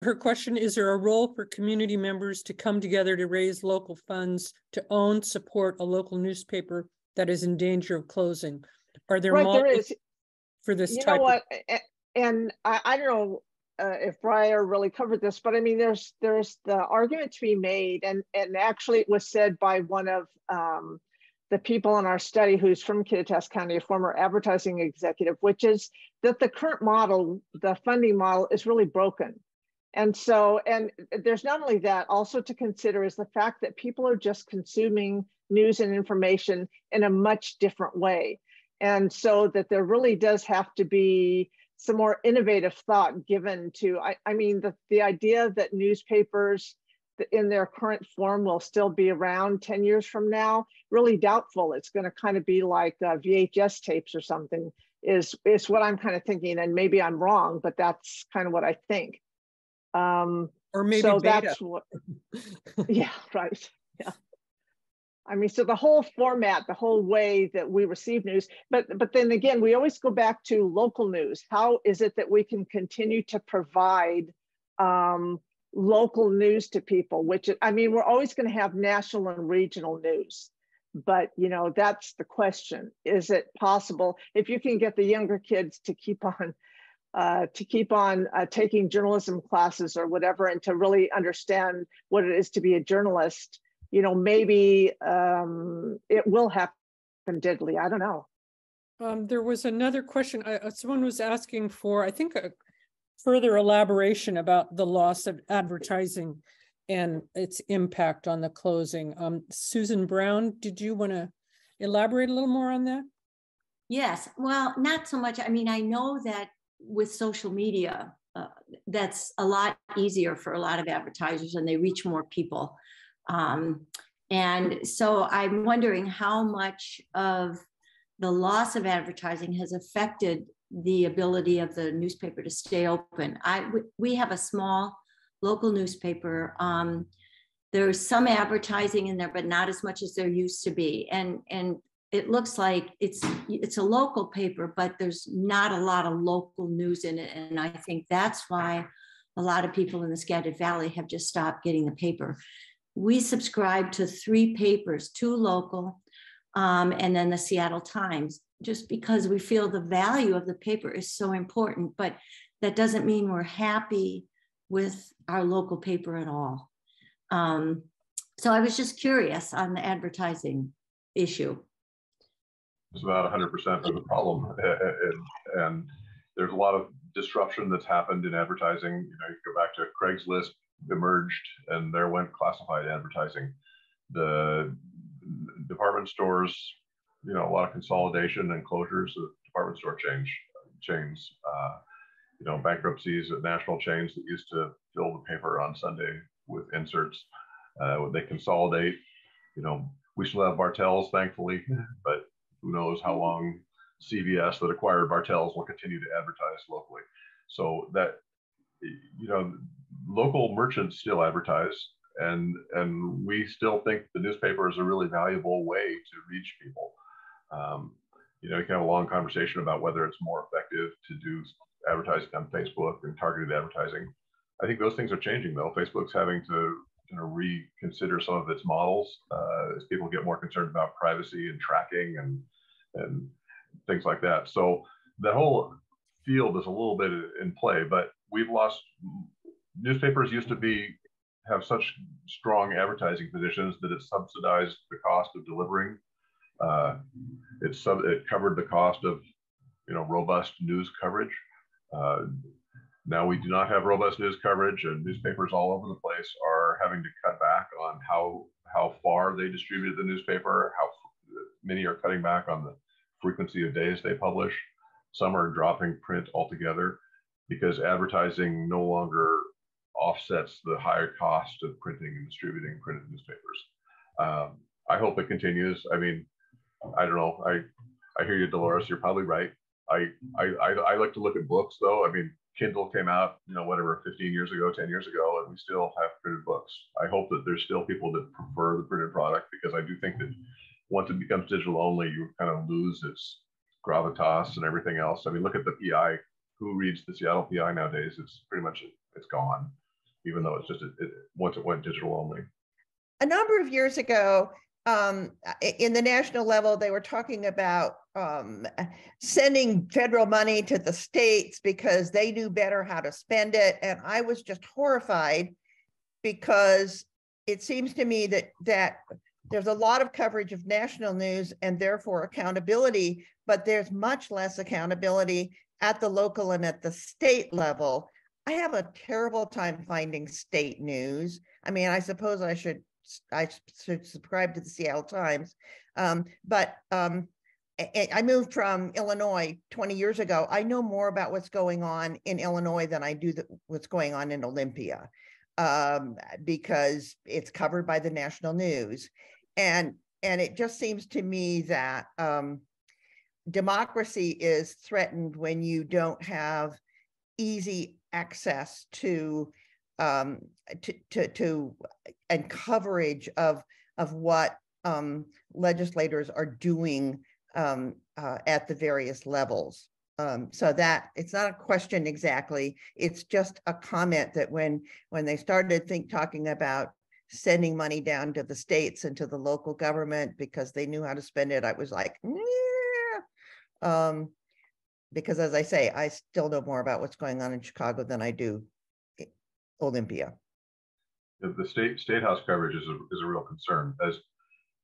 her question, is there a role for community members to come together to raise local funds to own, support a local newspaper that is in danger of closing? Are there there is for this you type know what and I don't know if Brier really covered this, but I mean there's the argument to be made, and actually it was said by one of the people in our study who's from Kittitas County, a former advertising executive, which is that the current model, the funding model, is really broken. And so, and there's not only that, also to consider is the fact that people are just consuming news and information in a much different way. And so that there really does have to be some more innovative thought given to, I mean, the idea that newspapers in their current form will still be around 10 years from now, really doubtful. It's going to kind of be like VHS tapes or something is what I'm kind of thinking. And maybe I'm wrong, but that's kind of what I think. or maybe so beta. That's what, yeah, right. Yeah. I mean, so the whole format, the whole way that we receive news, but then again, we always go back to local news. How is it that we can continue to provide local news to people, which, I mean, we're always going to have national and regional news, but you know, that's the question. Is it possible if you can get the younger kids to keep on taking journalism classes or whatever, and to really understand what it is to be a journalist, you know, maybe it will happen digitally. I don't know. There was another question. Someone was asking for, I think, a further elaboration about the loss of advertising and its impact on the closing. Susan Brown, did you want to elaborate a little more on that? Yes, well, not so much. I mean, I know that with social media, that's a lot easier for a lot of advertisers and they reach more people. And so I'm wondering how much of the loss of advertising has affected the ability of the newspaper to stay open. We have a small local newspaper. There's some advertising in there, but not as much as there used to be. And it looks like it's a local paper, but there's not a lot of local news in it. And I think that's why a lot of people in the Scattered Valley have just stopped getting the paper. We subscribe to 3 papers, 2 local, and then the Seattle Times, just because we feel the value of the paper is so important, but that doesn't mean we're happy with our local paper at all. So I was just curious on the advertising issue. It's about 100% of the problem. And there's a lot of disruption that's happened in advertising. You know, you go back to Craigslist emerged and there went classified advertising. The department stores, you know, a lot of consolidation and closures of department store chains, you know, bankruptcies of national chains that used to fill the paper on Sunday with inserts. They consolidate. You know, we still have Bartell's, thankfully, but who knows how long CVS that acquired Bartell's will continue to advertise locally. So that, you know, local merchants still advertise, and we still think the newspaper is a really valuable way to reach people. You know, you can have a long conversation about whether it's more effective to do advertising on Facebook and targeted advertising. I think those things are changing though. Facebook's having to, you know, reconsider some of its models as people get more concerned about privacy and tracking and things like that. So the whole field is a little bit in play, but we've lost. Newspapers used to have such strong advertising positions that it subsidized the cost of delivering. It covered the cost of, you know, robust news coverage. Now we do not have robust news coverage, and newspapers all over the place are having to cut back on how far they distribute the newspaper. How many are cutting back on the frequency of days they publish. Some are dropping print altogether because advertising no longer offsets the higher cost of printing and distributing printed newspapers. I hope it continues. I mean, I don't know. I hear you, Delores. You're probably right. I like to look at books though. I mean, Kindle came out, you know, whatever, 15 years ago, 10 years ago, and we still have printed books. I hope that there's still people that prefer the printed product, because I do think that once it becomes digital only, you kind of lose its gravitas and everything else. I mean, look at the PI. Who reads the Seattle PI nowadays? It's pretty much, it's gone. even though it's just once it went digital only. A number of years ago, in the national level, they were talking about sending federal money to the states because they knew better how to spend it. And I was just horrified because it seems to me that there's a lot of coverage of national news and therefore accountability, but there's much less accountability at the local and at the state level. I have a terrible time finding state news. I mean, I suppose I should subscribe to the Seattle Times, but I moved from Illinois 20 years ago. I know more about what's going on in Illinois than I do what's going on in Olympia, because it's covered by the national news. And it just seems to me that democracy is threatened when you don't have easy access to and coverage of what legislators are doing at the various levels. So that it's not a question exactly, it's just a comment that when they started talking about sending money down to the states and to the local government because they knew how to spend it, I was like, because as I say, I still know more about what's going on in Chicago than I do Olympia. The state house coverage is a real concern, as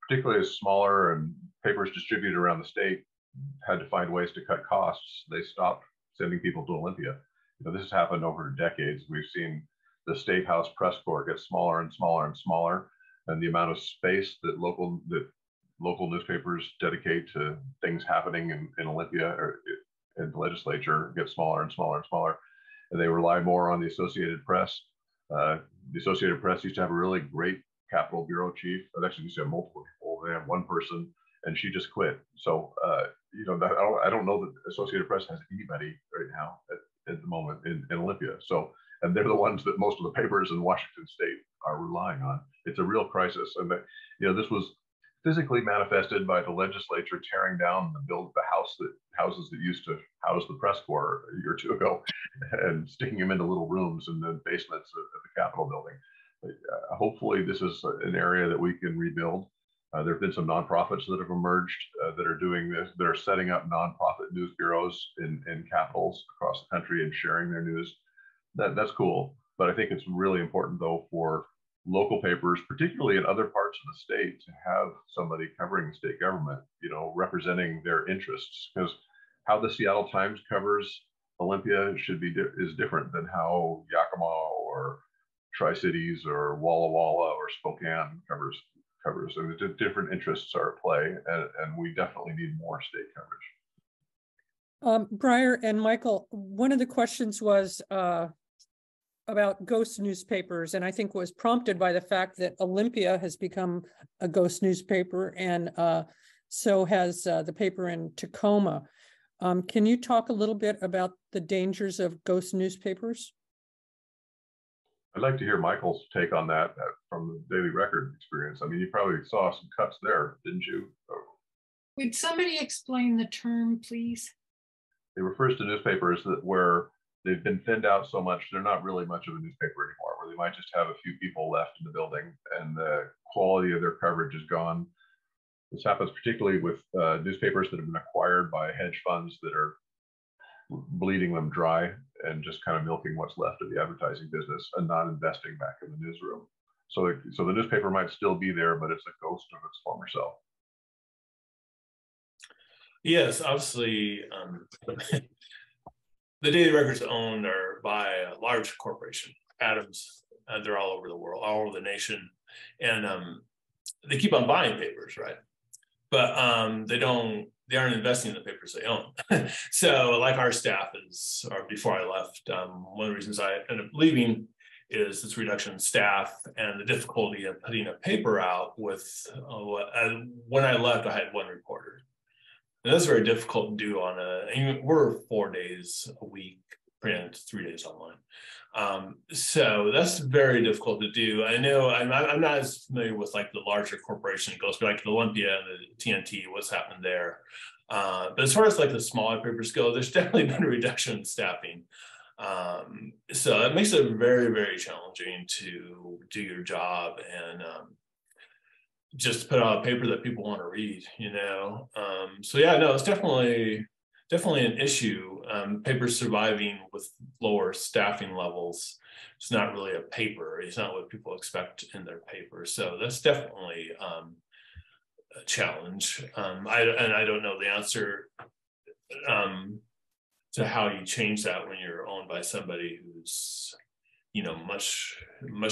particularly as smaller and papers distributed around the state had to find ways to cut costs. They stopped sending people to Olympia. This has happened over decades. We've seen the state house press corps get smaller and smaller and smaller, and the amount of space that local newspapers dedicate to things happening in Olympia or in the legislature gets smaller and smaller and smaller, and they rely more on the Associated Press. The Associated Press used to have a really great Capitol Bureau chief. They actually used to have multiple people. They have one person, and she just quit. So, I don't know that the Associated Press has anybody right now at the moment in Olympia. So, and they're the ones that most of the papers in Washington State are relying on. It's a real crisis, and this was physically manifested by the legislature tearing down the houses that used to house the press corps a year or two ago, and sticking them into little rooms in the basements of the Capitol building. Hopefully, this is an area that we can rebuild. There have been some nonprofits that have emerged that are doing this. They're setting up nonprofit news bureaus in capitals across the country and sharing their news. That's cool, but I think it's really important though for local papers, particularly in other parts of the state, to have somebody covering the state government, representing their interests. Because how the Seattle Times covers Olympia is different than how Yakima or Tri-Cities or Walla Walla or Spokane covers. And the different interests are at play, and we definitely need more state coverage. Brier and Michael, one of the questions was about ghost newspapers, and I think was prompted by the fact that Olympia has become a ghost newspaper, and so has the paper in Tacoma. Can you talk a little bit about the dangers of ghost newspapers? I'd like to hear Michael's take on that from the Daily Record experience. I mean, you probably saw some cuts there, didn't you? Would somebody explain the term, please? It refers to newspapers where they've been thinned out so much, they're not really much of a newspaper anymore, where they might just have a few people left in the building and the quality of their coverage is gone. This happens particularly with newspapers that have been acquired by hedge funds that are bleeding them dry and just kind of milking what's left of the advertising business and not investing back in the newsroom. So the newspaper might still be there, but it's a ghost of its former self. Yes, obviously, the Daily Record's owned by a large corporation, Adams. They're all over the world, all over the nation, and they keep on buying papers, right? But they aren't investing in the papers they own. So like our staff or before I left, one of the reasons I ended up leaving is this reduction in staff and the difficulty of putting a paper out with, when I left, I had one reporter. And that's very difficult to do we're 4 days a week, print, 3 days online. So that's very difficult to do. I know I'm not as familiar with like the larger corporation it goes, but like the Olympia and the TNT, what's happened there. But as far as like the smaller papers go, there's definitely been a reduction in staffing. So that makes it very, very challenging to do your job and just put out a paper that people want to read, you know. So yeah, no, it's definitely an issue. Papers surviving with lower staffing levels. It's not really a paper. It's not what people expect in their paper. So that's definitely a challenge. I don't know the answer to how you change that when you're owned by somebody who's, you know, much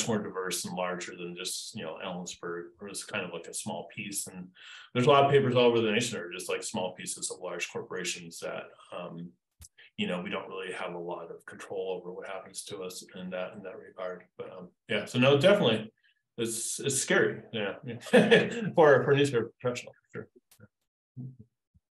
more diverse and larger than just, you know, Ellensburg, or is kind of like a small piece. And there's a lot of papers all over the nation that are just like small pieces of large corporations that, you know, we don't really have a lot of control over what happens to us in that regard. But yeah, so no, definitely, it's scary, yeah, for a newspaper professional, for sure.